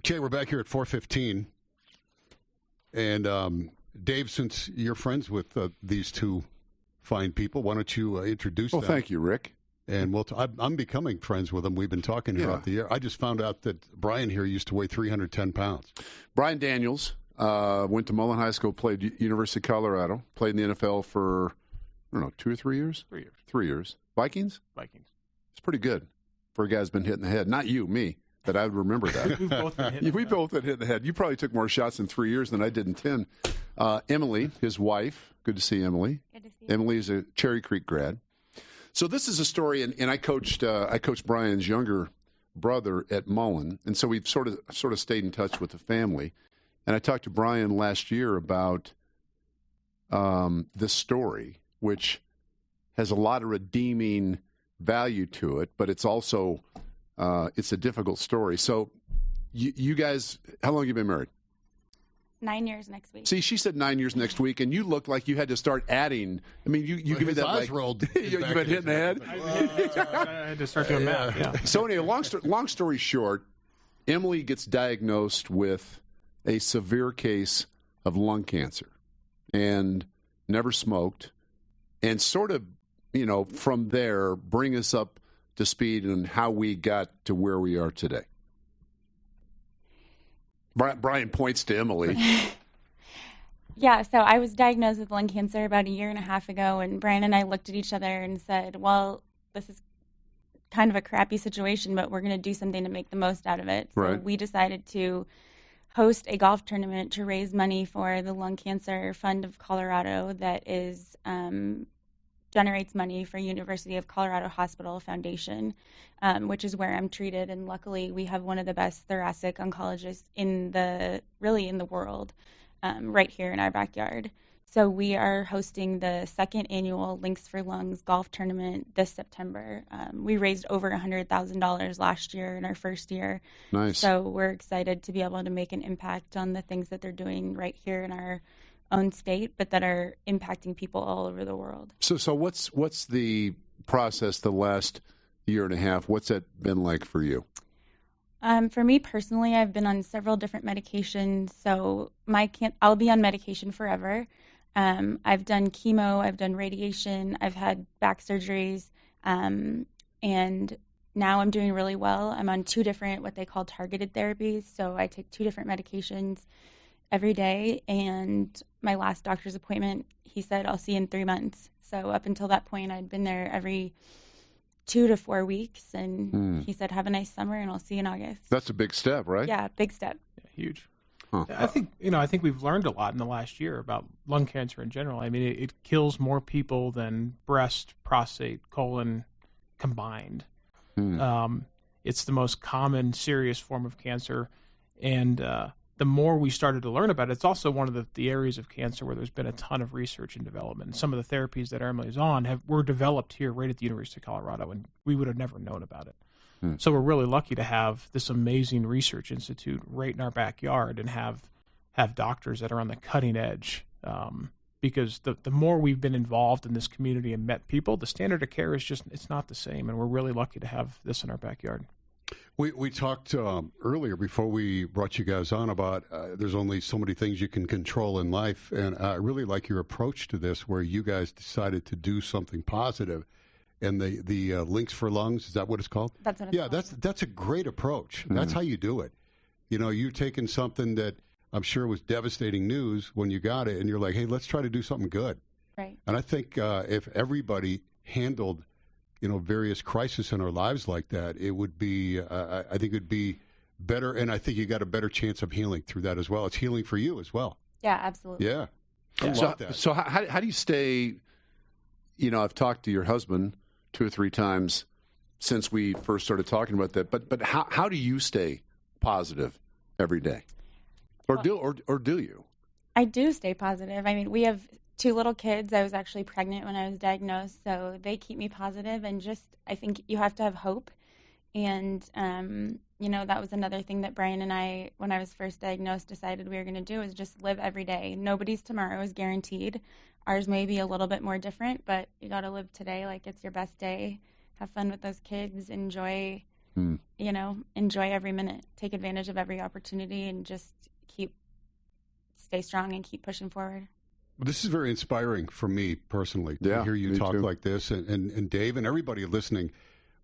Okay, we're back here at 4:15. And Dave, since you're friends with these two fine people, why don't you introduce them? Well, thank you, Rick. And I'm becoming friends with them. We've been talking throughout the year. I just found out that Brian here used to weigh 310 pounds. Brian Daniels went to Mullen High School, played University of Colorado, played in the NFL for, I don't know, 2 or 3 years? 3 years. 3 years. Vikings? Vikings. It's pretty good for a guy who's been hit in the head. Not you, me. That I would remember that. We've both been hit. We both been hit in the head. You probably took more shots in 3 years than I did in 10. Emily, his wife. Good to see Emily. Good to see you. Emily is a Cherry Creek grad. So this is a story, and I coached Brian's younger brother at Mullen, and so we've sort of stayed in touch with the family. And I talked to Brian last year about this story, which has a lot of redeeming value to it, but it's also it's a difficult story. So you guys, how long have you been married? 9 years next week. See, she said 9 years next week, and you look like you had to start adding. I mean, you give me that eyes like rolled. you've been hit in the head. I had to start doing math. Yeah. So anyway, long story short, Emily gets diagnosed with a severe case of lung cancer, and never smoked, and sort of, from there, bring us up to speed on how we got to where we are today. Brian points to Emily. Yeah, so I was diagnosed with lung cancer about 1.5 years ago, and Brian and I looked at each other and said, well, this is kind of a crappy situation, but we're going to do something to make the most out of it. So Right. we decided to host a golf tournament to raise money for the Lung Cancer Fund of Colorado that is generates money for University of Colorado Hospital Foundation, which is where I'm treated. And luckily, we have one of the best thoracic oncologists in the world right here in our backyard. So we are hosting the second annual Links for Lungs golf tournament this September. We raised over $100,000 last year in our first year. Nice. So we're excited to be able to make an impact on the things that they're doing right here in our own state, but that are impacting people all over the world. So what's the process the last 1.5 years? What's that been like for you? For me personally, I've been on several different medications, so I'll be on medication forever. I've done chemo, I've done radiation, I've had back surgeries, and now I'm doing really well. I'm on 2 different what they call targeted therapies, so I take 2 different medications every day, and my last doctor's appointment, he said, I'll see you in 3 months. So up until that point, I'd been there every 2 to 4 weeks, and he said, have a nice summer, and I'll see you in August. That's a big step, right? Yeah, big step. Yeah, huge. Huh. I think we've learned a lot in the last year about lung cancer in general. I mean, it kills more people than breast, prostate, colon combined. It's the most common serious form of cancer, and the more we started to learn about it, it's also one of the areas of cancer where there's been a ton of research and development. Some of the therapies that Emily's on were developed here right at the University of Colorado, and we would have never known about it. So we're really lucky to have this amazing research institute right in our backyard and have doctors that are on the cutting edge. Because the more we've been involved in this community and met people, the standard of care is it's not the same, and we're really lucky to have this in our backyard. We talked earlier before we brought you guys on about there's only so many things you can control in life, and I really like your approach to this, where you guys decided to do something positive. And the Links for Lungs, is that what it's called? That's what it's called. Yeah, that's a great approach. That's how you do it. You're taking something that I'm sure was devastating news when you got it, and you're like, hey, let's try to do something good. Right. And I think if everybody handled various crises in our lives like that, it would be, I think it would be better, and I think you got a better chance of healing through that as well. It's healing for you as well. Yeah, absolutely. Yeah. I love that. So how do you stay, I've talked to your husband 2 or 3 times since we first started talking about that, but how do you stay positive every day? Or do you? I do stay positive. I mean, we have 2 little kids. I was actually pregnant when I was diagnosed, so they keep me positive, and I think you have to have hope. And, that was another thing that Brian and I, when I was first diagnosed, decided we were going to do, is just live every day. Nobody's tomorrow is guaranteed. Ours may be a little bit more different, but you got to live today like it's your best day. Have fun with those kids. Enjoy enjoy every minute, take advantage of every opportunity, and just stay strong and keep pushing forward. Well, this is very inspiring for me personally to hear you talk like this. And Dave and everybody listening,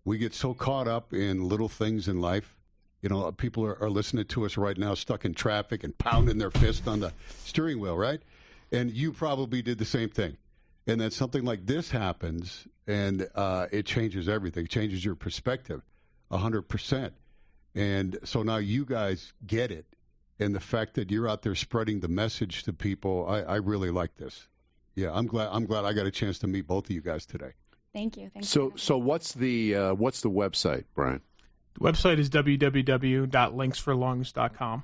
we get so caught up in little things in life. People are listening to us right now stuck in traffic and pounding their fist on the steering wheel, right? And you probably did the same thing. And then something like this happens, and it changes everything. It changes your perspective 100%. And so now you guys get it. And the fact that you're out there spreading the message to people, I really like this. Yeah, I'm glad I got a chance to meet both of you guys today. Thank you. So what's the website, Brian? The website is www.linksforlungs.com.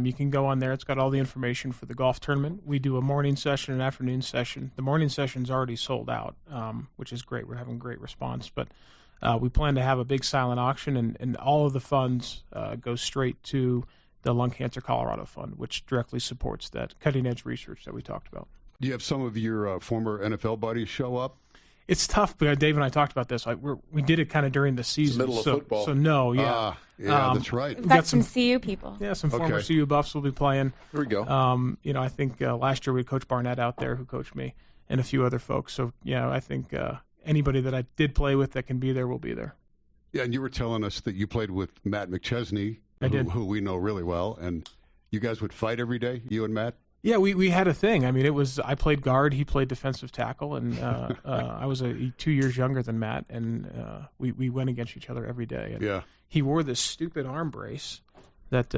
You can go on there. It's got all the information for the golf tournament. We do a morning session and afternoon session. The morning session's already sold out, which is great. We're having great response. But we plan to have a big silent auction, and all of the funds go straight to the Lung Cancer Colorado Fund, which directly supports that cutting-edge research that we talked about. Do you have some of your former NFL buddies show up? It's tough, but Dave and I talked about this. We did it kind of during the season. It's the middle of football. So no, that's right. We've got some CU people. Yeah, some former CU buffs will be playing. There we go. I think last year we had Coach Barnett out there who coached me and a few other folks. So, I think anybody that I did play with that can be there will be there. Yeah, and you were telling us that you played with Matt McChesney, who we know really well, and you guys would fight every day, you and Matt? Yeah, we had a thing. I mean, I played guard, he played defensive tackle, and I was 2 years younger than Matt, and we went against each other every day. And he wore this stupid arm brace that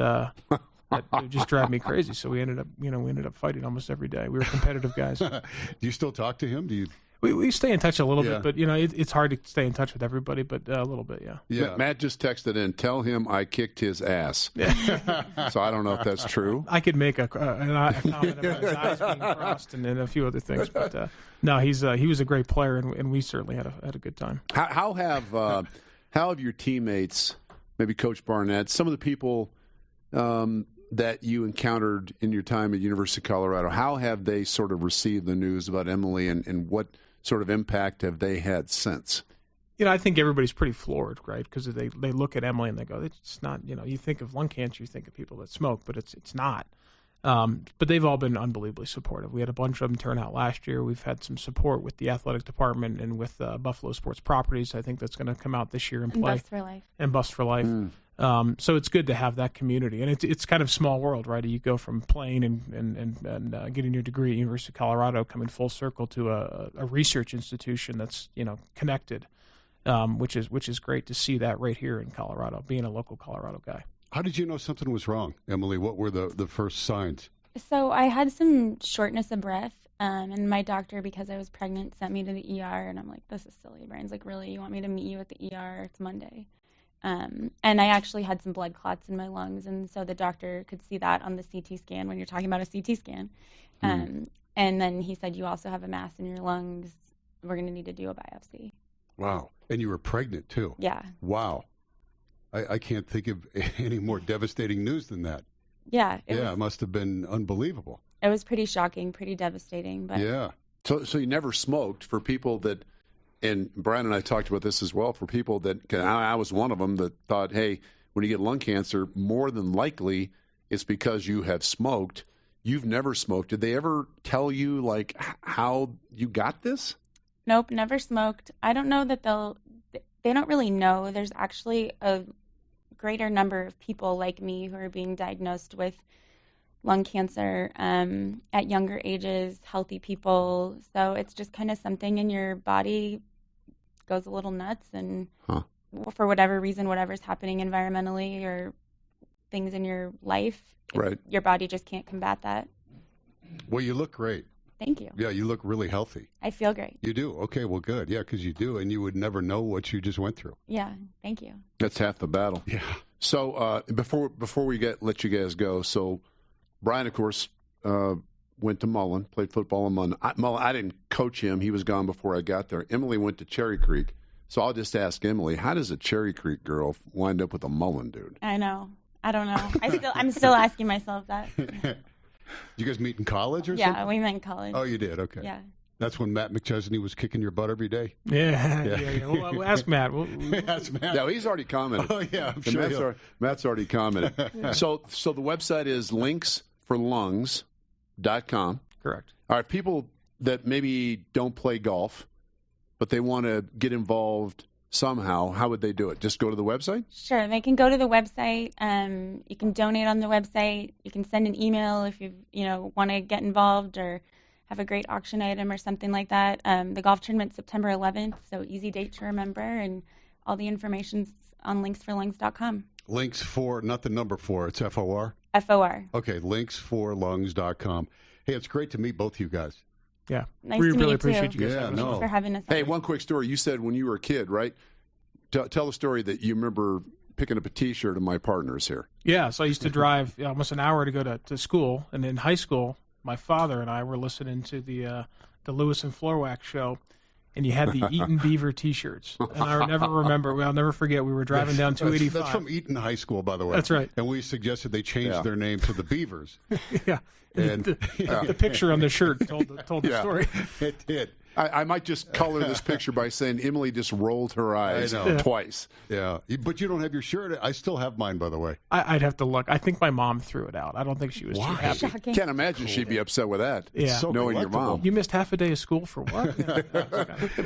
just drive me crazy. So we ended up fighting almost every day. We were competitive guys. Do you still talk to him? We stay in touch a little bit, but it's hard to stay in touch with everybody, but a little bit, Yeah. Matt just texted in, tell him I kicked his ass. So I don't know if that's true. I could make a comment about his eyes being crossed and a few other things, but no, he was a great player, and we certainly had a good time. How have your teammates, maybe Coach Barnett, some of the people that you encountered in your time at University of Colorado, how have they sort of received the news about Emily, and what sort of impact have they had since? I think everybody's pretty floored, right? Because they look at Emily and they go, it's not, you think of lung cancer, you think of people that smoke, but it's not. But they've all been unbelievably supportive. We had a bunch of them turn out last year. We've had some support with the athletic department and with Buffalo Sports Properties. I think that's going to come out this year and play. And Buffs for Life. So it's good to have that community, and it's kind of small world, right? You go from playing and getting your degree at University of Colorado, coming full circle to a research institution that's connected, which is great to see that right here in Colorado, being a local Colorado guy. How did you know something was wrong, Emily? What were the first signs? So I had some shortness of breath, and my doctor, because I was pregnant, sent me to the ER, and I'm like, this is silly. Brian's like, really? You want me to meet you at the ER? It's Monday. And I actually had some blood clots in my lungs, and so the doctor could see that on the CT scan when you're talking about a CT scan. And then he said, you also have a mass in your lungs. We're going to need to do a biopsy. Wow. And you were pregnant, too. Yeah. Wow. I can't think of any more devastating news than that. Yeah. It must have been unbelievable. It was pretty shocking, pretty devastating. But yeah. So you never smoked. For people that, and Brian and I talked about this as well, for people that, I was one of them that thought, hey, when you get lung cancer, more than likely it's because you have smoked. You've never smoked. Did they ever tell you, like, how you got this? Nope, never smoked. I don't know that they don't really know. There's actually a greater number of people like me who are being diagnosed with lung cancer at younger ages, healthy people. So it's just kind of something in your body goes a little nuts, and for whatever reason, whatever's happening environmentally or things in your life, right, your body just can't combat that. Well, you look great. Thank you. Yeah, you look really healthy. I feel great. You do? Okay, well, good. Yeah, because you do, and you would never know what you just went through. Yeah, thank you. That's half the battle. Yeah. So before we let you guys go, so Brian, of course, went to Mullen, played football in Mullen. I didn't coach him. He was gone before I got there. Emily went to Cherry Creek. So I'll just ask Emily, how does a Cherry Creek girl wind up with a Mullen dude? I know. I don't know. I'm still asking myself that. Did you guys meet in college or something? Yeah, we met in college. Oh, you did? Okay. Yeah. That's when Matt McChesney was kicking your butt every day. Yeah. We'll ask Matt. Ask Matt. Yeah, he's already commented. Oh yeah, I'm And sure. Matt's already commented. So the website is linksforlungs.com. Correct. All right, people that maybe don't play golf, but they want to get involved somehow, how would they do it? Just go to the website? Sure, they can go to the website. You can donate on the website. You can send an email if you want to get involved or have a great auction item or something like that. The golf tournament's September 11th, so easy date to remember, and all the information's on linksforlungs.com. Links for, not the number 4, it's FOR? FOR. Okay, linksforlungs.com. Hey, it's great to meet both you guys. Yeah. Nice we to really meet appreciate you you guys. Yeah, having us no. on. Thanks for having us. Hey, on. one quick story. You said when you were a kid, right? Tell a story that you remember picking up a T-shirt of my partner's here. Yeah, so I used to drive almost an hour to go to school, and in high school, my father and I were listening to the Lewis and Florwack show, and you had the Eaton Beaver T-shirts, and I'll never forget. We were driving down 285. That's from Eaton High School, by the way. That's right. And we suggested they change their name to the Beavers. Yeah, And the picture on the shirt told the story. It did. I might just color this picture by saying Emily just rolled her eyes I know. twice. Yeah, but you don't have your shirt. I still have mine, by the way. I'd have to look. I think my mom threw it out. I don't think she was too happy. Shocking. Can't imagine she'd be upset with that. Yeah. So knowing your collectible. mom. You missed half a day of school for what?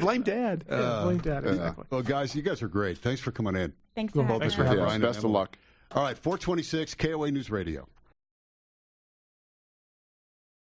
Blame Dad. Blame Dad, exactly. Well, guys, you guys are great. Thanks for coming in. Thanks Cool. for having Thanks us. for having Yeah, us. best of luck. All right, 426 KOA News Radio.